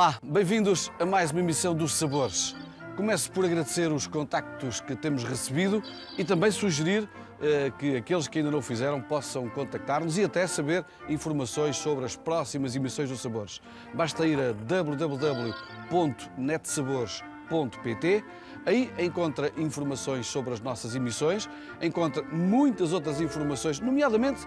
Olá, bem-vindos a mais uma emissão dos Sabores. Começo por agradecer os contactos que temos recebido e também sugerir que aqueles que ainda não o fizeram possam contactar-nos e até saber informações sobre as próximas emissões dos Sabores. Basta ir a www.netsabores.pt. Aí encontra informações sobre as nossas emissões, encontra muitas outras informações, nomeadamente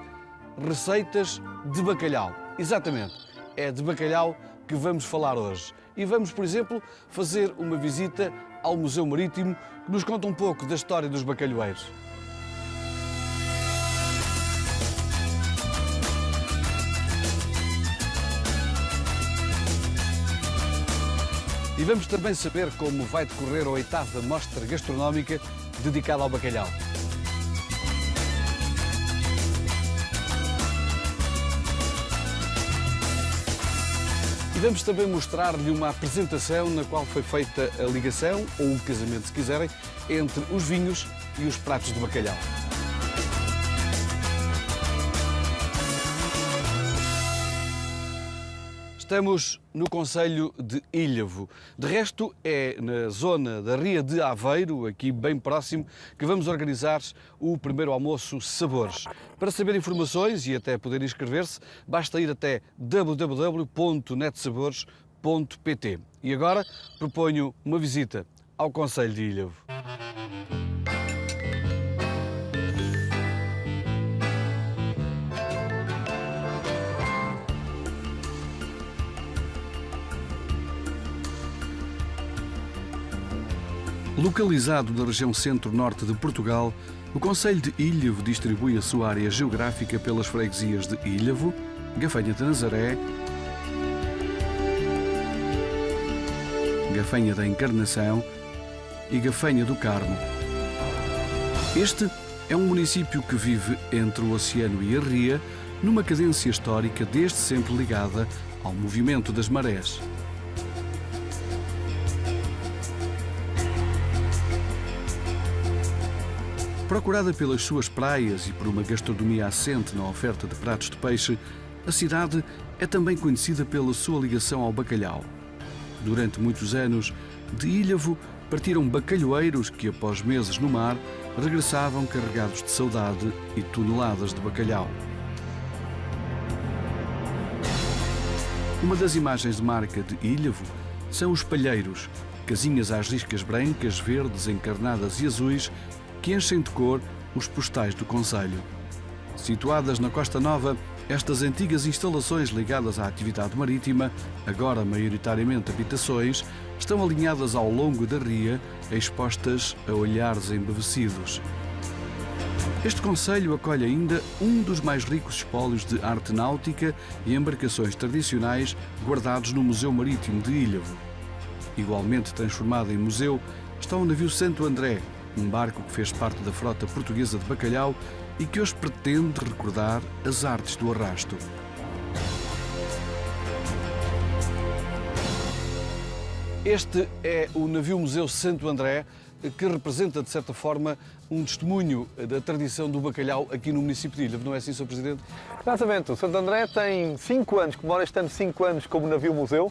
receitas de bacalhau. Exatamente, é de bacalhau que vamos falar hoje. E vamos, por exemplo, fazer uma visita ao Museu Marítimo, que nos conta um pouco da história dos bacalhoeiros. E vamos também saber como vai decorrer a 8ª Mostra Gastronómica dedicada ao bacalhau. E vamos também mostrar-lhe uma apresentação na qual foi feita a ligação, ou o casamento se quiserem, entre os vinhos e os pratos de bacalhau. Estamos no concelho de Ilhavo. De resto, é na zona da Ria de Aveiro, aqui bem próximo, que vamos organizar o primeiro almoço Sabores. Para saber informações e até poder inscrever-se, basta ir até www.netsabores.pt. E agora proponho uma visita ao concelho de Ilhavo. Localizado na região centro-norte de Portugal, o concelho de Ilhavo distribui a sua área geográfica pelas freguesias de Ilhavo, Gafanha de Nazaré, Gafanha da Encarnação e Gafanha do Carmo. Este é um município que vive entre o oceano e a ria, numa cadência histórica desde sempre ligada ao movimento das marés. Procurada pelas suas praias e por uma gastronomia assente na oferta de pratos de peixe, a cidade é também conhecida pela sua ligação ao bacalhau. Durante muitos anos, de Ilhavo partiram bacalhoeiros que, após meses no mar, regressavam carregados de saudade e toneladas de bacalhau. Uma das imagens de marca de Ilhavo são os palheiros, casinhas às riscas brancas, verdes, encarnadas e azuis, que enchem de cor os postais do concelho. Situadas na Costa Nova, estas antigas instalações ligadas à atividade marítima, agora maioritariamente habitações, estão alinhadas ao longo da ria, expostas a olhares embevecidos. Este concelho acolhe ainda um dos mais ricos espólios de arte náutica e embarcações tradicionais guardados no Museu Marítimo de Ilhavo. Igualmente transformado em museu está o navio Santo André, um barco que fez parte da frota portuguesa de bacalhau e que hoje pretende recordar as artes do arrasto. Este é o navio Museu Santo André, que representa, de certa forma, um testemunho da tradição do bacalhau aqui no município de Ilhavo. Não é assim, Sr. Presidente? Exatamente. O Santo André tem 5 anos, comemora este ano 5 anos como navio-museu,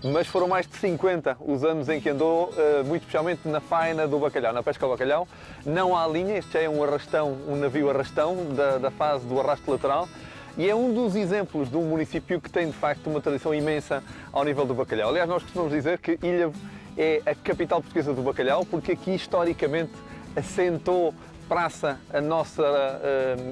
mas foram mais de 50 os anos em que andou, muito especialmente na faina do bacalhau, na pesca ao bacalhau. Não há linha, este já é um arrastão, um navio arrastão da fase do arrasto lateral, e é um dos exemplos de um município que tem de facto uma tradição imensa ao nível do bacalhau. Aliás, nós costumamos dizer que Ilhavo é a capital portuguesa do bacalhau, porque aqui historicamente assentou praça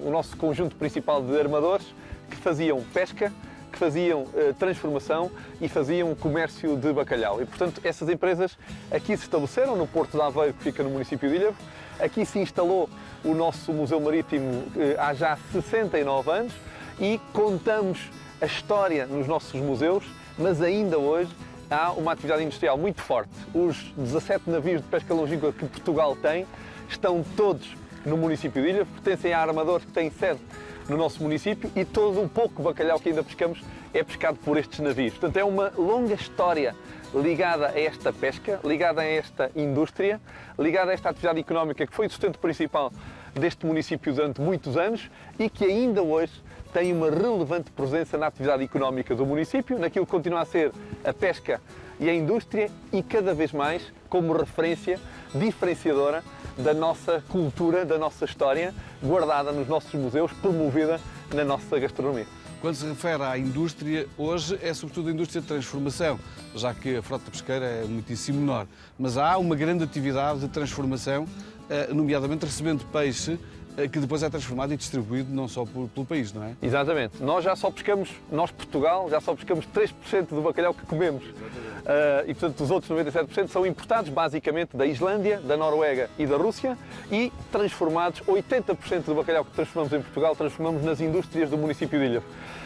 o nosso conjunto principal de armadores que faziam pesca, que faziam transformação e faziam comércio de bacalhau. E, portanto, essas empresas aqui se estabeleceram no Porto de Aveiro, que fica no município de Ilhavo. Aqui se instalou o nosso Museu Marítimo há já 69 anos e contamos a história nos nossos museus, mas ainda hoje há uma atividade industrial muito forte. Os 17 navios de pesca longínqua que Portugal tem estão todos no município de Ilhavo, pertencem a armadores que têm sede no nosso município e todo o pouco bacalhau que ainda pescamos é pescado por estes navios. Portanto, é uma longa história ligada a esta pesca, ligada a esta indústria, ligada a esta atividade económica que foi o sustento principal deste município durante muitos anos e que ainda hoje tem uma relevante presença na atividade económica do município, naquilo que continua a ser a pesca e a indústria e cada vez mais como referência diferenciadora da nossa cultura, da nossa história, guardada nos nossos museus, promovida na nossa gastronomia. Quando se refere à indústria, hoje é sobretudo a indústria de transformação, já que a frota pesqueira é muitíssimo menor. Mas há uma grande atividade de transformação, nomeadamente recebendo peixe, que depois é transformado e distribuído não só pelo país, não é? Exatamente. Nós, Portugal, já só pescamos 3% do bacalhau que comemos. E, portanto, os outros 97% são importados, basicamente, da Islândia, da Noruega e da Rússia e transformados, 80% do bacalhau que transformamos em Portugal, transformamos nas indústrias do município de Ilhavo.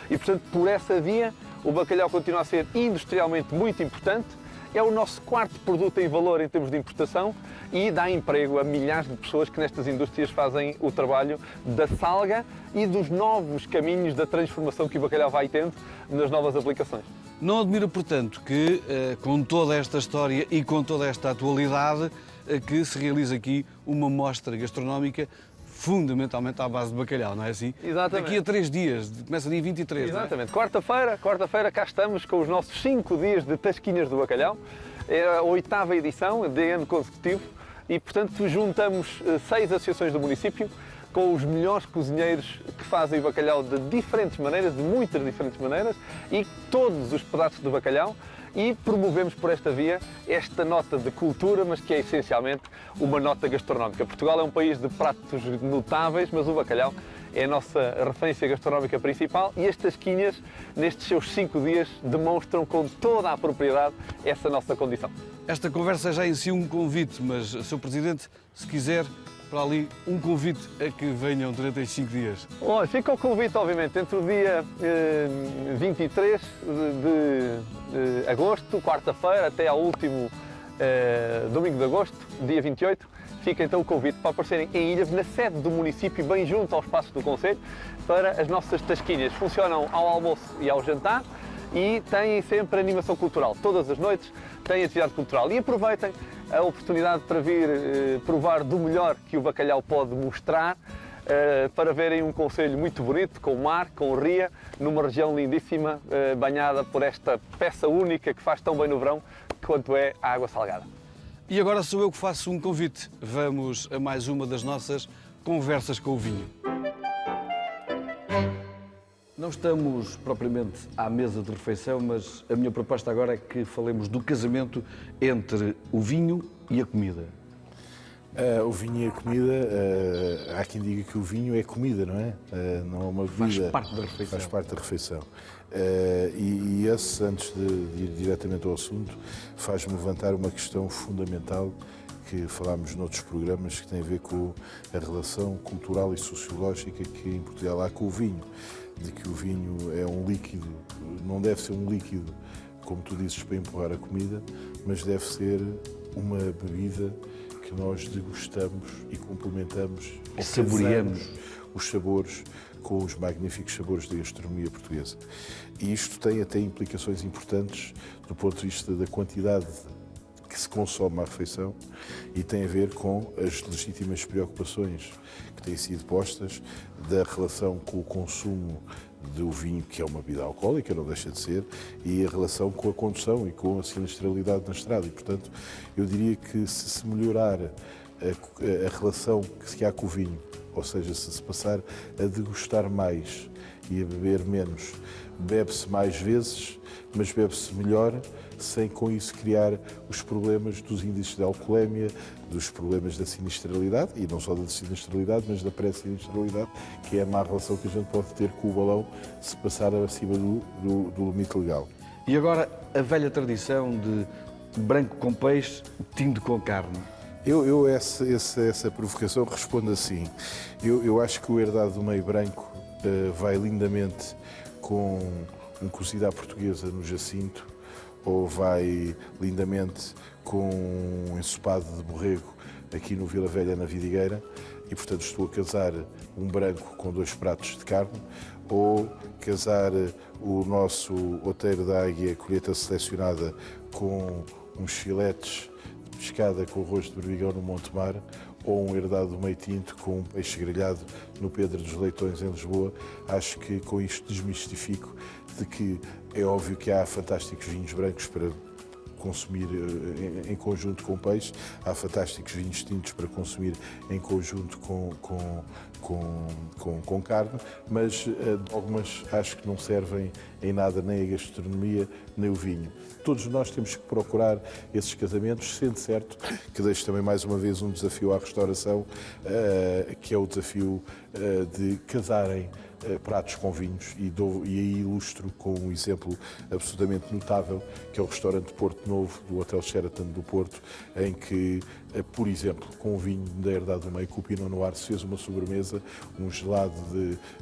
E, portanto, por essa via, o bacalhau continua a ser industrialmente muito importante, é o nosso quarto produto em valor em termos de importação e dá emprego a milhares de pessoas que nestas indústrias fazem o trabalho da salga e dos novos caminhos da transformação que o bacalhau vai tendo nas novas aplicações. Não admira, portanto, que com toda esta história e com toda esta atualidade, que se realiza aqui uma mostra gastronómica fundamentalmente à base de bacalhau, não é assim? Exatamente. Daqui a 3 dias, começa dia 23, Exatamente. não é? Quarta-feira cá estamos com os nossos 5 dias de tasquinhas do bacalhau. É a 8ª edição, de ano consecutivo, e portanto juntamos 6 associações do município com os melhores cozinheiros que fazem o bacalhau de diferentes maneiras, de muitas diferentes maneiras, e todos os pedaços do bacalhau, e promovemos por esta via esta nota de cultura, mas que é essencialmente uma nota gastronómica. Portugal é um país de pratos notáveis, mas o bacalhau é a nossa referência gastronómica principal e as tasquinhas, nestes seus 5 dias, demonstram com toda a propriedade essa nossa condição. Esta conversa é já em si um convite, mas, Sr. Presidente, se quiser, para ali, um convite a que venham durante estes 5 dias. Olha, fica o convite, obviamente, entre o dia 23 de agosto, quarta-feira, até ao último domingo de agosto, dia 28, fica então o convite para aparecerem em Ilhavo, na sede do município, bem junto ao espaço do Conselho, para as nossas tasquinhas. Funcionam ao almoço e ao jantar e têm sempre animação cultural. Todas as noites têm atividade cultural. E aproveitem a oportunidade para vir provar do melhor que o bacalhau pode mostrar, para verem um concelho muito bonito, com mar, com ria, numa região lindíssima, banhada por esta peça única que faz tão bem no verão, quanto é a água salgada. E agora sou eu que faço um convite. Vamos a mais uma das nossas conversas com o vinho. Não estamos propriamente à mesa de refeição, mas a minha proposta agora é que falemos do casamento entre o vinho e a comida. O vinho e a comida, há quem diga que o vinho é comida, não é? Não é uma bebida. Faz parte da refeição. Faz parte da refeição. E esse, antes de ir diretamente ao assunto, faz-me levantar uma questão fundamental que falámos noutros programas, que tem a ver com a relação cultural e sociológica que em Portugal há com o vinho. De que o vinho é um líquido, não deve ser um líquido, como tu dizes, para empurrar a comida, mas deve ser uma bebida que nós degustamos e complementamos e saboreamos os sabores com os magníficos sabores da gastronomia portuguesa. E isto tem até implicações importantes do ponto de vista da quantidade que se consome à refeição e tem a ver com as legítimas preocupações que têm sido postas da relação com o consumo do vinho, que é uma bebida alcoólica, não deixa de ser, e a relação com a condução e com a sinistralidade na estrada. E, portanto, eu diria que se melhorar a relação que se há com o vinho, ou seja, se passar a degustar mais e a beber menos, bebe-se mais vezes, mas bebe-se melhor, sem com isso criar os problemas dos índices de alcoolemia, dos problemas da sinistralidade, e não só da sinistralidade, mas da pré-sinistralidade, que é a má relação que a gente pode ter com o balão se passar acima do limite legal. E agora, a velha tradição de branco com peixe, tinto com carne. Essa provocação respondo assim. Eu acho que o herdado do meio branco vai lindamente com um cozido à portuguesa no Jacinto, ou vai lindamente com um ensopado de borrego aqui no Vila Velha, na Vidigueira, e portanto estou a casar um branco com 2 pratos de carne, ou casar o nosso outeiro da águia, colheita selecionada, com uns filetes pescada com arroz de berbigão no Montemar, ou um herdado do meio tinto com um peixe grelhado no Pedro dos Leitões, em Lisboa. Acho que com isto desmistifico de que é óbvio que há fantásticos vinhos brancos para consumir em conjunto com peixe, há fantásticos vinhos tintos para consumir em conjunto com carne, mas dogmas acho que não servem em nada nem a gastronomia nem o vinho. Todos nós temos que procurar esses casamentos, sendo certo que deixo também mais uma vez um desafio à restauração, que é o desafio de casarem pratos com vinhos, e aí ilustro com um exemplo absolutamente notável, que é o restaurante Porto Novo do Hotel Sheraton do Porto, em que, por exemplo, com o vinho da Herdade do Meio, com o Pinot Noir, se fez uma sobremesa, um gelado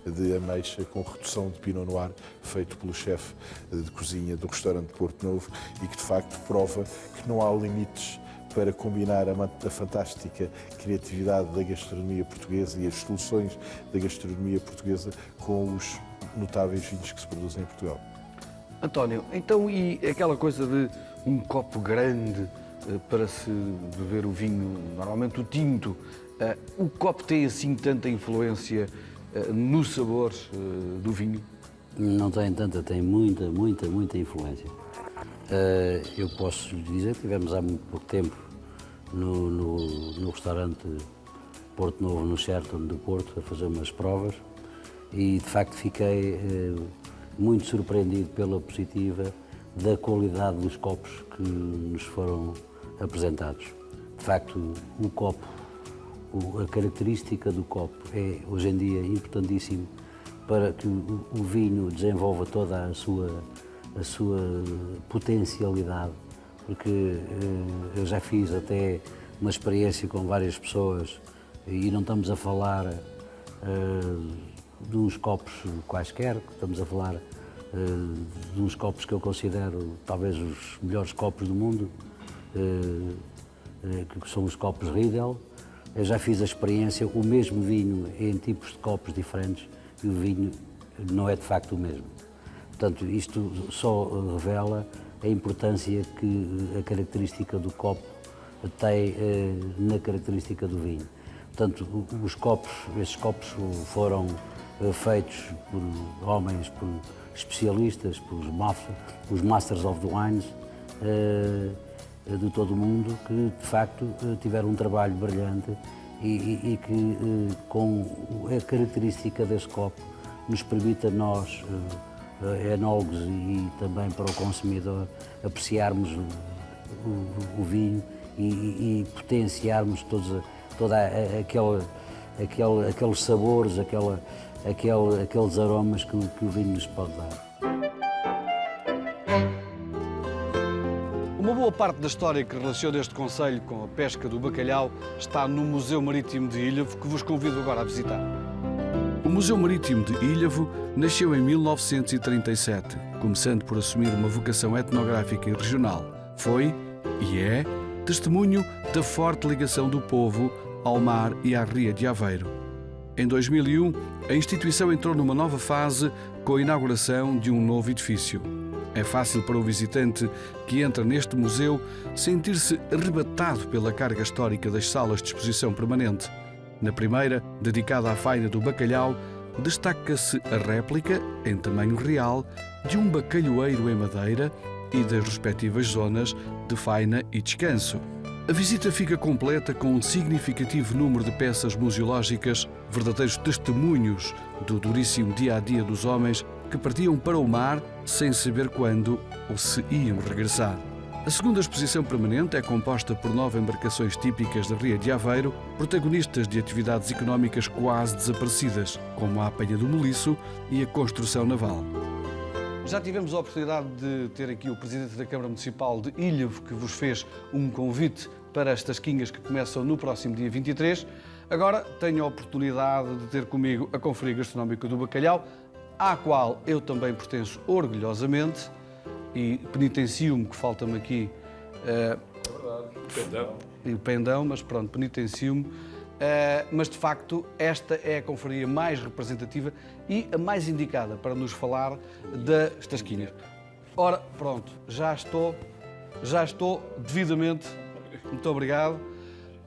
de ameixa com redução de Pinot Noir, feito pelo chefe de cozinha do restaurante Porto Novo, e que de facto prova que não há limites para combinar a fantástica criatividade da gastronomia portuguesa e as soluções da gastronomia portuguesa com os notáveis vinhos que se produzem em Portugal. António, então e aquela coisa de um copo grande para se beber o vinho, normalmente o tinto, o copo tem assim tanta influência no sabor do vinho? Não tem tanta, tem muita influência. Eu posso lhe dizer que tivemos há muito pouco tempo no restaurante Porto Novo, no Sheraton do Porto, a fazer umas provas, e de facto fiquei muito surpreendido pela positiva da qualidade dos copos que nos foram apresentados. De facto, o copo, a característica do copo é hoje em dia importantíssimo para que o vinho desenvolva toda a sua potencialidade, porque eu já fiz até uma experiência com várias pessoas e não estamos a falar de uns copos quaisquer, estamos a falar de uns copos que eu considero talvez os melhores copos do mundo, que são os copos Riedel. Eu já fiz a experiência, o mesmo vinho em tipos de copos diferentes, e o vinho não é de facto o mesmo. Portanto, isto só revela a importância que a característica do copo tem na característica do vinho. Portanto, esses copos foram feitos por homens, por especialistas, por os Masters of the Wines de todo o mundo, que de facto tiveram um trabalho brilhante e que com a característica desse copo nos permite a nós, enólogos e também para o consumidor, apreciarmos o vinho e potenciarmos toda aqueles sabores, aqueles aromas que o vinho nos pode dar. Uma boa parte da história que relaciona este concelho com a pesca do bacalhau está no Museu Marítimo de Ilhavo, que vos convido agora a visitar. O Museu Marítimo de Ilhavo nasceu em 1937, começando por assumir uma vocação etnográfica e regional. Foi, e é, testemunho da forte ligação do povo ao mar e à Ria de Aveiro. Em 2001, a instituição entrou numa nova fase com a inauguração de um novo edifício. É fácil para o visitante que entra neste museu sentir-se arrebatado pela carga histórica das salas de exposição permanente. Na primeira, dedicada à faina do bacalhau, destaca-se a réplica, em tamanho real, de um bacalhoeiro em madeira e das respectivas zonas de faina e descanso. A visita fica completa com um significativo número de peças museológicas, verdadeiros testemunhos do duríssimo dia-a-dia dos homens que partiam para o mar sem saber quando ou se iam regressar. A segunda exposição permanente é composta por 9 embarcações típicas da Ria de Aveiro, protagonistas de atividades económicas quase desaparecidas, como a apanha do meliço e a construção naval. Já tivemos a oportunidade de ter aqui o Presidente da Câmara Municipal de Ilhavo, que vos fez um convite para estas quingas que começam no próximo dia 23. Agora tenho a oportunidade de ter comigo a Confraria Gastronómica do Bacalhau, à qual eu também pertenço orgulhosamente, e penitencio-me que falta-me aqui o pendão, mas pronto, penitencio-me. Mas de facto esta é a confraria mais representativa e a mais indicada para nos falar das tasquinhas. Ora, pronto, já estou devidamente Muito obrigado.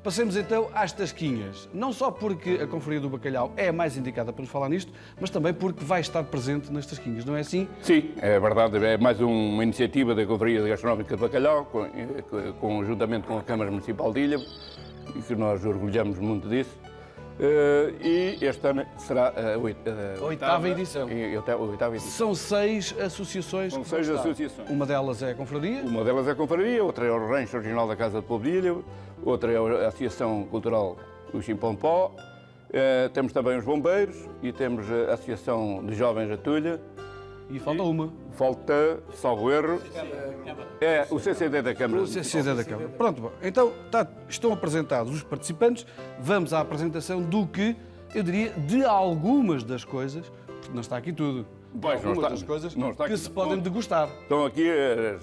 Passemos então às tasquinhas. Não só porque a Confraria do Bacalhau é a mais indicada para nos falar nisto, mas também porque vai estar presente nas tasquinhas, não é assim? Sim, é verdade. É mais uma iniciativa da Confraria Gastronómica de Bacalhau, conjuntamente com a Câmara Municipal de Ilha, e que nós orgulhamos muito disso. E este ano será a Oitava edição. Oitava edição. São 6 associações. São que vão 6 estar. associações. Uma delas é a Confraria. Uma delas é a Confraria, outra é o Rancho Original da Casa de Povo de Ilha, outra é a Associação Cultural do Chimpompó, temos também os Bombeiros e temos a Associação de Jovens da Tulha. E falta uma. Falta, salvo erro, é o CCD da Câmara. O CCD da Câmara. Pronto, bom. Então estão apresentados os participantes. Vamos à apresentação do que, eu diria, de algumas das coisas, porque não está aqui tudo. Pois, não Algumas está- das coisas não está que aqui se podem tudo. degustar. Estão aqui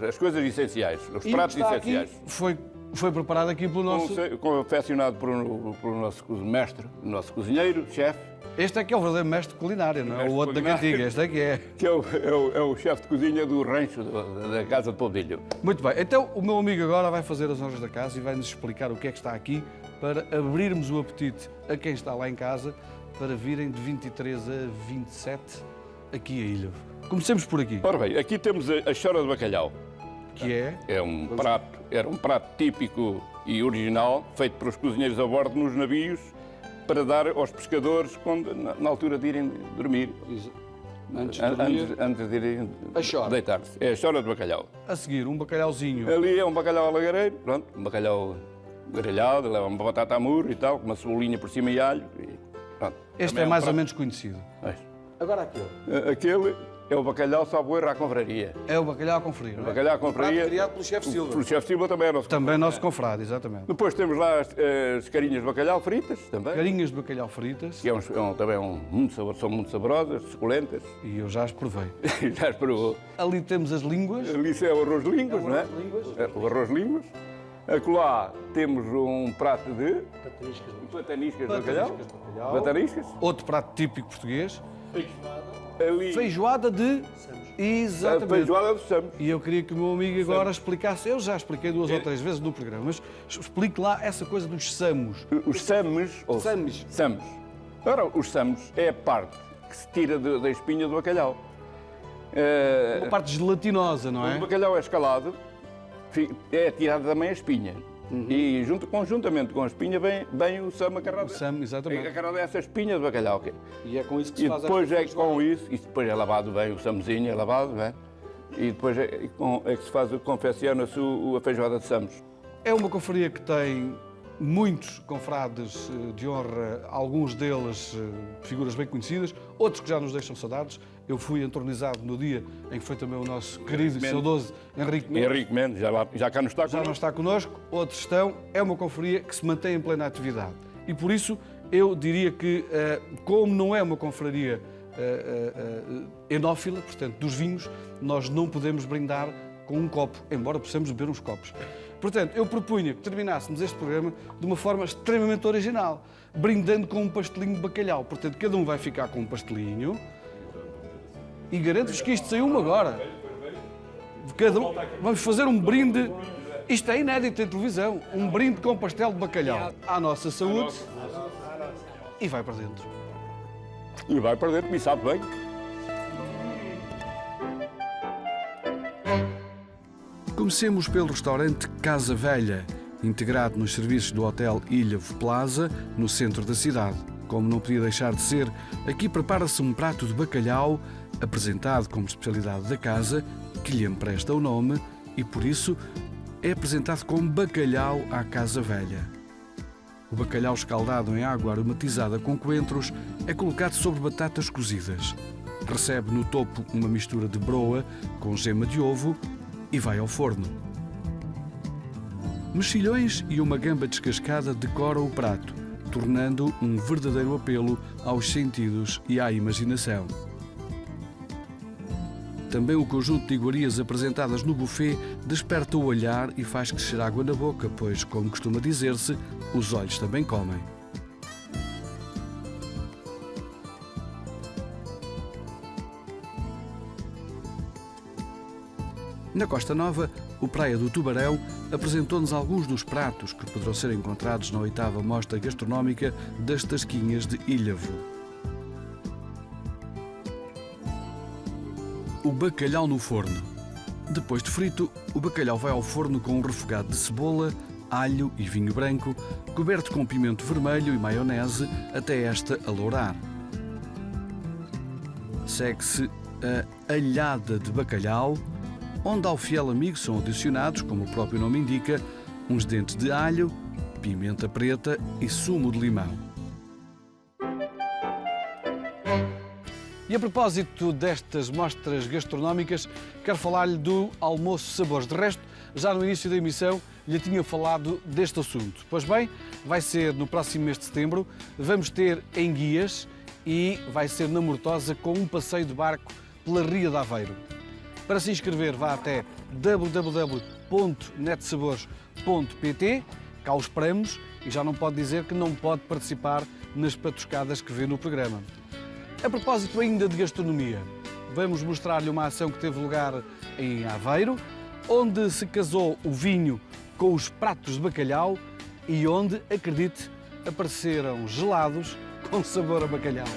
as coisas essenciais, os E o pratos que está aqui essenciais. foi preparado aqui pelo nosso... Confeccionado pelo nosso mestre, o nosso cozinheiro, chefe, Este é que é o verdadeiro mestre de culinária, não é? Mestre O outro da culinária. cantiga, este é que é. que é o chefe de cozinha do rancho da Casa de Povo de Ilha. Muito bem, então o meu amigo agora vai fazer as honras da casa e vai-nos explicar o que é que está aqui para abrirmos o apetite a quem está lá em casa para virem de 23 a 27 aqui a Ilha. Comecemos por aqui, Ora bem, aqui temos a chora de bacalhau. que é... Era um prato típico e original, feito pelos cozinheiros a bordo nos navios, para dar aos pescadores na altura de irem dormir. Antes de irem A chora. deitar-se. É a chora de bacalhau. A seguir, um bacalhauzinho. Ali é um bacalhau alagareiro, pronto, um bacalhau grelhado, leva uma batata a murro e tal, com uma cebolinha por cima e alho. E, pronto. Este Também é mais um ou prato. menos conhecido. Pois. Agora aquele. Aquele é o bacalhau salvo-erro à confraria. É o bacalhau a conferir, não é? Bacalhau à confraria. criado pelo chefe Silva. O chefe Silva também é nosso. Também nosso confrade, exatamente. Depois temos lá as carinhas de bacalhau fritas, também. Carinhas de bacalhau fritas, Que também muito sabor, são muito saborosas, suculentas. e eu já as provei. Já provou. Ali temos as línguas. Ali isso é o arroz de línguas, não é? É o arroz de línguas. Acolá temos um prato de pataniscas de bacalhau. Pataniscas. Outro prato típico português. Ali Feijoada de... a Exatamente. feijoada do Samos. E eu queria que o meu amigo agora explicasse, eu já expliquei 2 ou 3 vezes no programa, mas explique lá essa coisa dos samos. Os samos. Ou Samos. Samos. Ora, os samos é a parte que se tira da espinha do bacalhau. Uma parte gelatinosa, não O é? bacalhau é escalado, é tirada também a espinha. E conjuntamente com a espinha vem o samo agarrado. O samo, exatamente. Agarrado a essa espinha de bacalhau. E é com isso que E se faz depois esta é com isso, e depois é lavado bem, o samozinho é lavado, não é? E depois é que se faz, confecciona-se a feijoada de samos. É uma confraria que tem muitos confrades de honra, alguns deles figuras bem conhecidas, outros que já nos deixam saudades. Eu fui entronizado no dia em que foi também o nosso querido e saudoso Henrique Mendes. Henrique Mendes, já cá não está Já não connosco. está connosco, outros estão. É uma confraria que se mantém em plena atividade. E por isso eu diria que, como não é uma confraria enófila, portanto, dos vinhos, nós não podemos brindar com um copo, embora possamos beber uns copos. Portanto, eu propunha que terminássemos este programa de uma forma extremamente original, brindando com um pastelinho de bacalhau. Portanto, cada um vai ficar com um pastelinho e garanto-vos que isto saiu-me agora. Cada um, vamos fazer um brinde, isto é inédito em televisão, um brinde com pastel de bacalhau à nossa saúde e vai para dentro. E vai perder, me sabe bem. Comecemos pelo restaurante Casa Velha, integrado nos serviços do Hotel Ilhavo Plaza, no centro da cidade. Como não podia deixar de ser, aqui prepara-se um prato de bacalhau, apresentado como especialidade da casa, que lhe empresta o nome, e por isso é apresentado como bacalhau à Casa Velha. O bacalhau escaldado em água aromatizada com coentros é colocado sobre batatas cozidas. Recebe no topo uma mistura de broa com gema de ovo e vai ao forno. Mexilhões e uma gamba descascada decoram o prato, tornando um verdadeiro apelo aos sentidos e à imaginação. Também o conjunto de iguarias apresentadas no buffet desperta o olhar e faz crescer água na boca, pois, como costuma dizer-se, os olhos também comem. Na Costa Nova, o Praia do Tubarão apresentou-nos alguns dos pratos que poderão ser encontrados na 8ª Mostra Gastronómica das Tasquinhas de Ilhavo. O bacalhau no forno. Depois de frito, o bacalhau vai ao forno com um refogado de cebola, alho e vinho branco, coberto com pimento vermelho e maionese até esta alourar. Segue-se a alhada de bacalhau, onde ao fiel amigo são adicionados, como o próprio nome indica, uns dentes de alho, pimenta preta e sumo de limão. E a propósito destas mostras gastronómicas, quero falar-lhe do Almoço Sabores. De resto, já no início da emissão lhe tinha falado deste assunto. Pois bem, vai ser no próximo mês de setembro, vamos ter em Guias e vai ser na Mortosa com um passeio de barco pela Ria de Aveiro. Para se inscrever, vá até www.netsabores.pt, cá o esperamos e já não pode dizer que não pode participar nas patuscadas que vê no programa. A propósito ainda de gastronomia, vamos mostrar-lhe uma ação que teve lugar em Aveiro, onde se casou o vinho com os pratos de bacalhau e onde, acredite, apareceram gelados com sabor a bacalhau.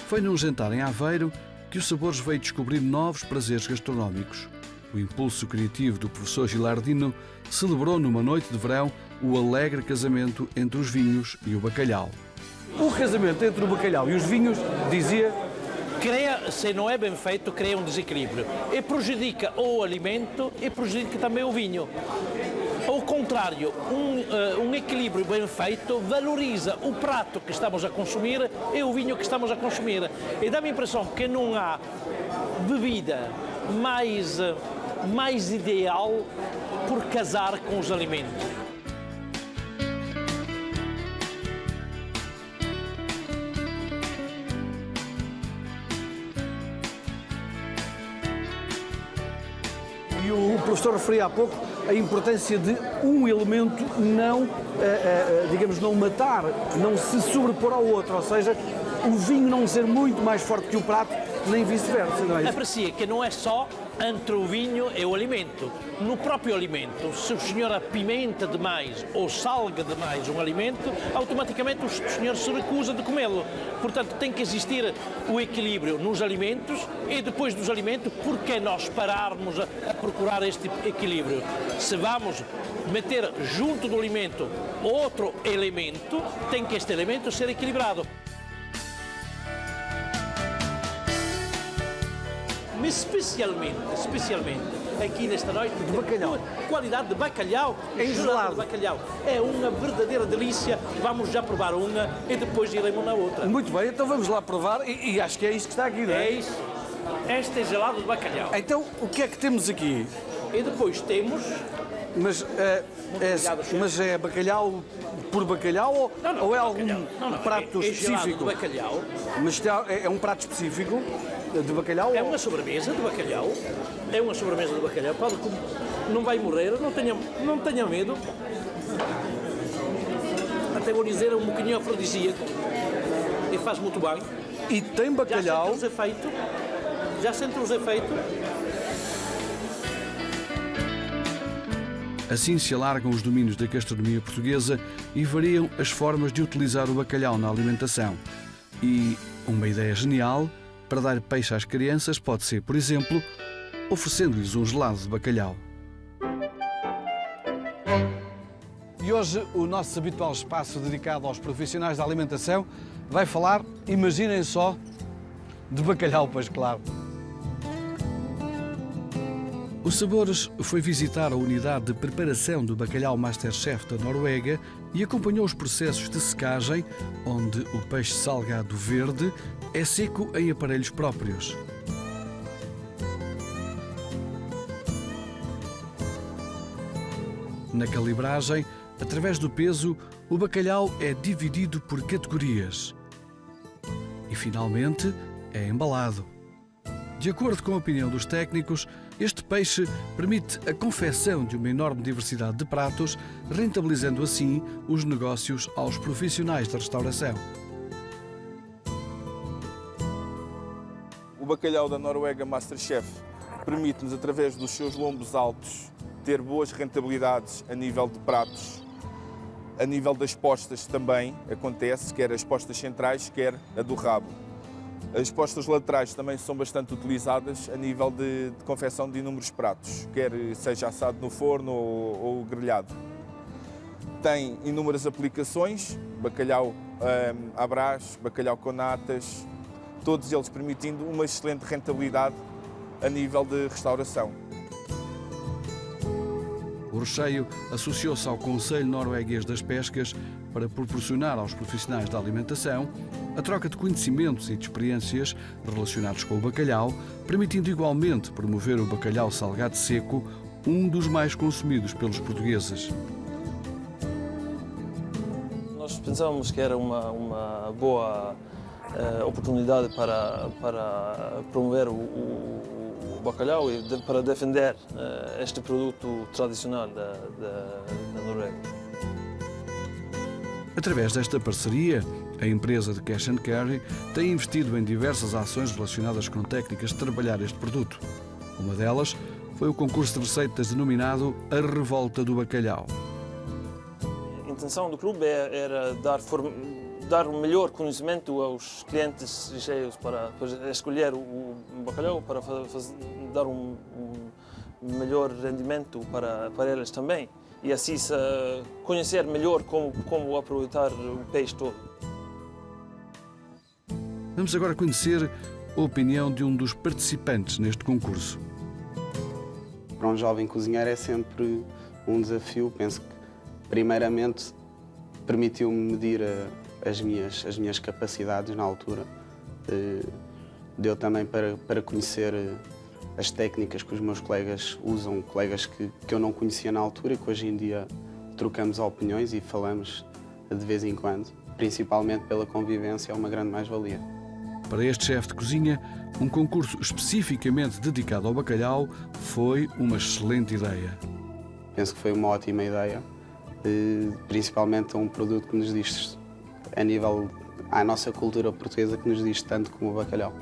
Foi num jantar em Aveiro que o Sabores veio descobrir novos prazeres gastronómicos. O impulso criativo do professor Gilardino celebrou numa noite de verão o alegre casamento entre os vinhos e o bacalhau. O casamento entre o bacalhau e os vinhos, dizia, se não é bem feito, cria um desequilíbrio e prejudica o alimento e prejudica também o vinho. Ao contrário, um equilíbrio bem feito valoriza o prato que estamos a consumir e o vinho que estamos a consumir. E dá-me a impressão que não há bebida mais ideal por casar com os alimentos. E o professor referia há pouco a importância de um elemento não, digamos, não matar, não se sobrepor ao outro, ou seja, o vinho não ser muito mais forte que o prato, nem vice-versa, não é isso? Aprecia que não é só entre o vinho e o alimento. No próprio alimento, se o senhor apimenta demais ou salga demais um alimento, automaticamente o senhor se recusa de comê-lo. Portanto, tem que existir o equilíbrio nos alimentos e depois dos alimentos, por que nós pararmos a procurar este equilíbrio? Se vamos meter junto do alimento outro elemento, tem que este elemento ser equilibrado. Mas especialmente aqui nesta noite, de bacalhau. Qualidade de bacalhau, gelado de bacalhau. É uma verdadeira delícia. Vamos já provar uma e depois iremos na outra. Muito bem, então vamos lá provar e acho que é isso que está aqui, não é? É isso. Este é gelado de bacalhau. Então, o que é que temos aqui? E depois temos... Mas é bacalhau por bacalhau ou é algum prato específico? É bacalhau. Mas é um prato específico de bacalhau? É uma sobremesa de bacalhau. É uma sobremesa de bacalhau. Não vai morrer, não tenha medo. Até vou dizer, é um bocadinho afrodisíaco. E faz muito bem. E tem bacalhau. Já sente os efeitos. Assim se alargam os domínios da gastronomia portuguesa e variam as formas de utilizar o bacalhau na alimentação. E uma ideia genial para dar peixe às crianças pode ser, por exemplo, oferecendo-lhes um gelado de bacalhau. E hoje o nosso habitual espaço dedicado aos profissionais da alimentação vai falar, imaginem só, de bacalhau, pois claro. O Sabores foi visitar a unidade de preparação do bacalhau Masterchef da Noruega e acompanhou os processos de secagem, onde o peixe salgado verde é seco em aparelhos próprios. Na calibragem, através do peso, o bacalhau é dividido por categorias. E, finalmente, é embalado. De acordo com a opinião dos técnicos, este peixe permite a confecção de uma enorme diversidade de pratos, rentabilizando assim os negócios aos profissionais da restauração. O bacalhau da Noruega Masterchef permite-nos, através dos seus lombos altos, ter boas rentabilidades a nível de pratos. A nível das postas também acontece, quer as postas centrais, quer a do rabo. As postas laterais também são bastante utilizadas a nível de confecção de inúmeros pratos, quer seja assado no forno ou grelhado. Tem inúmeras aplicações, bacalhau à brás, bacalhau com natas, todos eles permitindo uma excelente rentabilidade a nível de restauração. O recheio associou-se ao Conselho Norueguês das Pescas para proporcionar aos profissionais da alimentação a troca de conhecimentos e de experiências relacionados com o bacalhau, permitindo igualmente promover o bacalhau salgado seco, um dos mais consumidos pelos portugueses. Nós pensávamos que era uma boa oportunidade para promover o bacalhau e para defender este produto tradicional da Noruega. Através desta parceria, a empresa de Cash & Carry tem investido em diversas ações relacionadas com técnicas de trabalhar este produto. Uma delas foi o concurso de receitas denominado A Revolta do Bacalhau. A intenção do clube era dar o melhor conhecimento aos clientes cheios para escolher o bacalhau, para dar um melhor rendimento para eles também. E assim conhecer melhor como aproveitar o peixe todo. Vamos agora conhecer a opinião de um dos participantes neste concurso. Para um jovem cozinheiro é sempre um desafio. Penso que, primeiramente, permitiu-me medir as minhas capacidades na altura. Deu também para conhecer as técnicas que os meus colegas usam, colegas que eu não conhecia na altura e que hoje em dia trocamos opiniões e falamos de vez em quando. Principalmente pela convivência, é uma grande mais-valia. Para este chefe de cozinha, um concurso especificamente dedicado ao bacalhau foi uma excelente ideia. Penso que foi uma ótima ideia, principalmente a um produto que nos diz, a nível à nossa cultura portuguesa, que nos diz tanto como o bacalhau.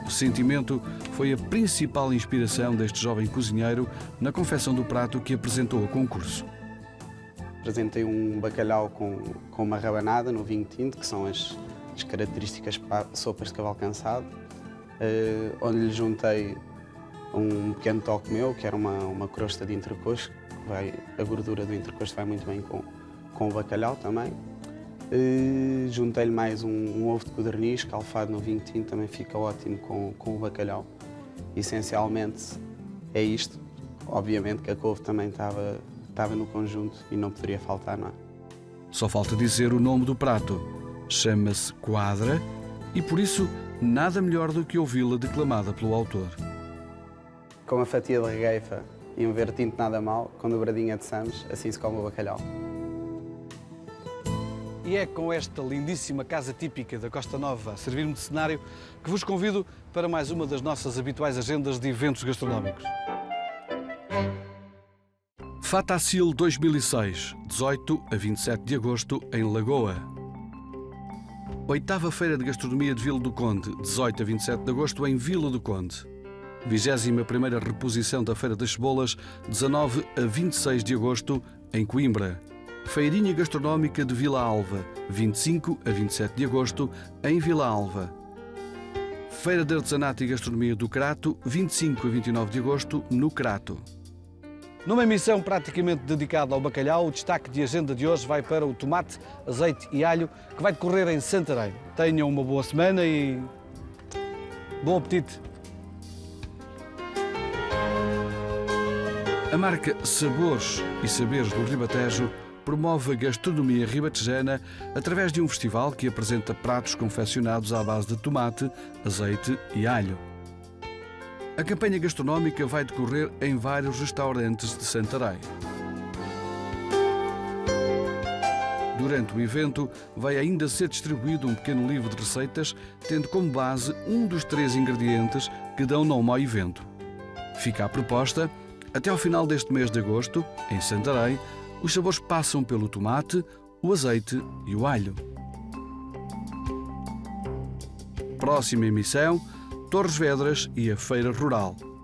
O sentimento foi a principal inspiração deste jovem cozinheiro na confecção do prato que apresentou ao concurso. Apresentei um bacalhau com uma rabanada no vinho tinto, que são as características para sopas de cavalo cansado, onde lhe juntei um pequeno toque meu, que era uma crosta de entrecosto, a gordura do entrecosto vai muito bem com o bacalhau também. Juntei-lhe mais um ovo de codorniz, calfado no vinho tinto, também fica ótimo com o bacalhau. Essencialmente é isto. Obviamente que a couve também estava no conjunto e não poderia faltar, não é? Só falta dizer o nome do prato. Chama-se Quadra e, por isso, nada melhor do que ouvi-la declamada pelo autor. Com uma fatia de regueifa e um ver tinto nada mal, com dobradinha de Samos, assim se come o bacalhau. E é com esta lindíssima casa típica da Costa Nova a servir-me de cenário que vos convido para mais uma das nossas habituais agendas de eventos gastronómicos. Fatacil 2006, 18 a 27 de agosto, em Lagoa. 8ª Feira de Gastronomia de Vila do Conde, 18 a 27 de agosto, em Vila do Conde. 21ª Reposição da Feira das Cebolas, 19 a 26 de agosto, em Coimbra. Feirinha Gastronómica de Vila Alva, 25 a 27 de agosto, em Vila Alva. Feira de Artesanato e Gastronomia do Crato, 25 a 29 de agosto, no Crato. Numa emissão praticamente dedicada ao bacalhau, o destaque de agenda de hoje vai para o tomate, azeite e alho, que vai decorrer em Santarém. Tenham uma boa semana e bom apetite! A marca Sabores e Saberes do Ribatejo promove a gastronomia ribatejana através de um festival que apresenta pratos confeccionados à base de tomate, azeite e alho. A campanha gastronómica vai decorrer em vários restaurantes de Santarém. Durante o evento, vai ainda ser distribuído um pequeno livro de receitas, tendo como base um dos 3 ingredientes que dão nome ao evento. Fica a proposta, até ao final deste mês de agosto, em Santarém, os sabores passam pelo tomate, o azeite e o alho. Próxima emissão, Torres Vedras e a Feira Rural.